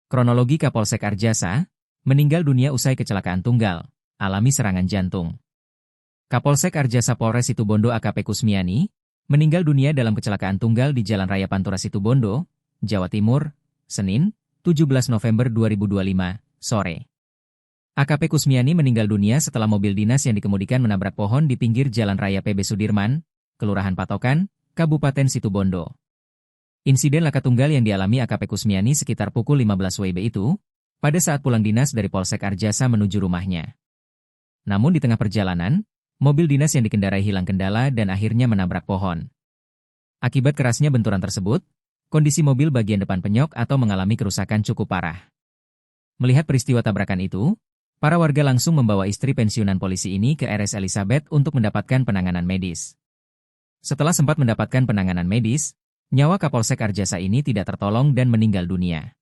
Kronologi Kapolsek Arjasa, meninggal dunia usai kecelakaan tunggal, alami serangan jantung. Kapolsek Arjasa Polres Situbondo AKP Kusmiani, meninggal dunia dalam kecelakaan tunggal di Jalan Raya Pantura Situbondo, Jawa Timur, Senin, 17 November 2025, sore. AKP Kusmiani meninggal dunia setelah mobil dinas yang dikemudikan menabrak pohon di pinggir Jalan Raya PB Sudirman, Kelurahan Patokan, Kabupaten Situbondo. Insiden laka tunggal yang dialami AKP Kusmiani sekitar pukul 15 WIB itu, pada saat pulang dinas dari Polsek Arjasa menuju rumahnya. Namun di tengah perjalanan, mobil dinas yang dikendarai hilang kendala dan akhirnya menabrak pohon. Akibat kerasnya benturan tersebut, kondisi mobil bagian depan penyok atau mengalami kerusakan cukup parah. Melihat peristiwa tabrakan itu, para warga langsung membawa istri pensiunan polisi ini ke RS Elizabeth untuk mendapatkan penanganan medis. Setelah sempat mendapatkan penanganan medis, nyawa Kapolsek Arjasa ini tidak tertolong dan meninggal dunia.